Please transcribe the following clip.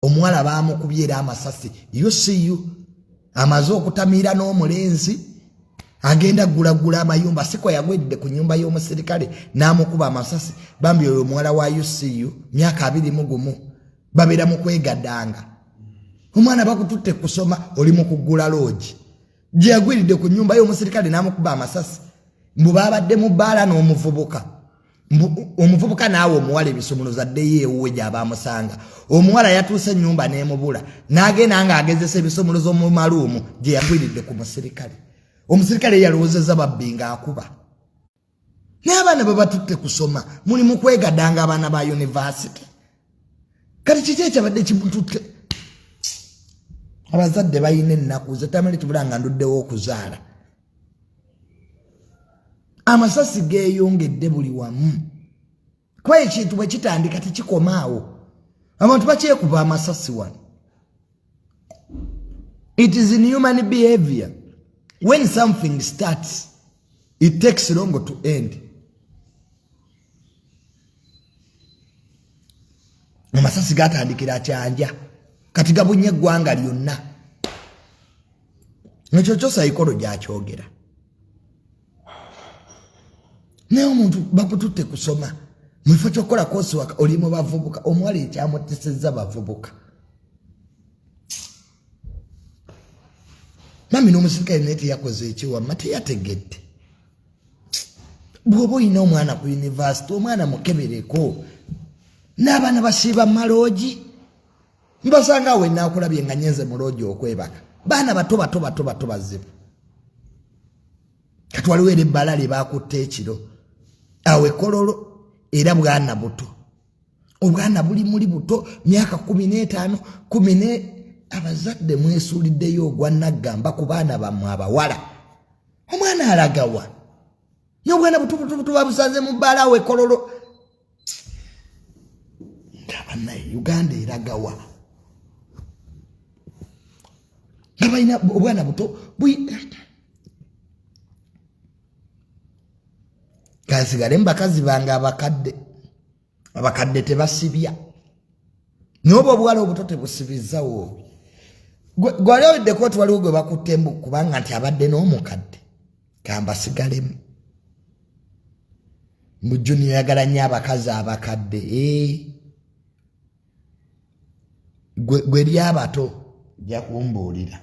omuwala baamukubyera amasasi you see you amaze okutamira n'omulenzi agenda gulagula amayumba siko yagwedde ku nyumba y'omusirikale n'amukuba amasasi bambi oyo omuwala wa you see you myaka 21 babera mu kwegaddanga omwana bakututte kusoma oli mu kugula lodge gye yagwiridde ku nyumba y'omusirikale n'amukuba amasasi mbu babadde mu bbaala n'omuvubuka omuvubuka naawe omuwala ebisumuluza ddeyo ewuwe gy'abaamusanga omuwala yatuuse ennyumba n'emubula n'agenda nga agezesa ebisumuluzo mu maluumu gye yagwiridde ku musirikale omusirikale yalowoozezza babbi ng'akuba n'abaana babatutte kusoma muli mu kwegaddanga abaana ba yunivasite kati kiki ekyabadde kimututte abazadde balina ennaku ze Tamale tubula nga nduddewo okuzaala amasasi geeyongedde buli wamu kuba ekintu bwe kitandika tekikomaawo abantu bakyekuba amasasi wano it is in human behavior when something starts it takes long to end amasasi gatandikira kyanja kati gabunye eggwanga lyonna nekyo kyo sayikolo gyakyogera naye omuntu bakututte kusoma mu kifo ky'okukola koosi waka oli mu bavubuka omuwala ekyamutesezza bavubuka mami n'omusirikale naye teyakoze ekiwamma teyategedde bw'oba olina omwana ku yunivasite omwana mukebereko n'abaana basiiba mu maloogi mbasanga awo enaakulabye nga nyenze mu loogi okwebaka baana bato bazibu kati waliwo era ebbala lye baakutte ekiro awo ekololo era bwana buto obwana buli muli buto myaka 15 10 abazadde mwesuuliddeyo ogwa naggamba ku baana bammwe abawala omwana alagawa n'obwana buto babusanze mu bbaala awo ekololo ng'abanaye Uganda eragawa nga balina obwana buto kasigale mbakazi bange abakadde tebasibya n'obwo obuwala obuto tebusibizzawo gwali oweddeko oti waliwo gwe bakutte mbu kubanga nti abadde n'omukadde kambasigalemu mu junior yagala nnyo abakazi abakadde gwe lyabato jja kumbuulira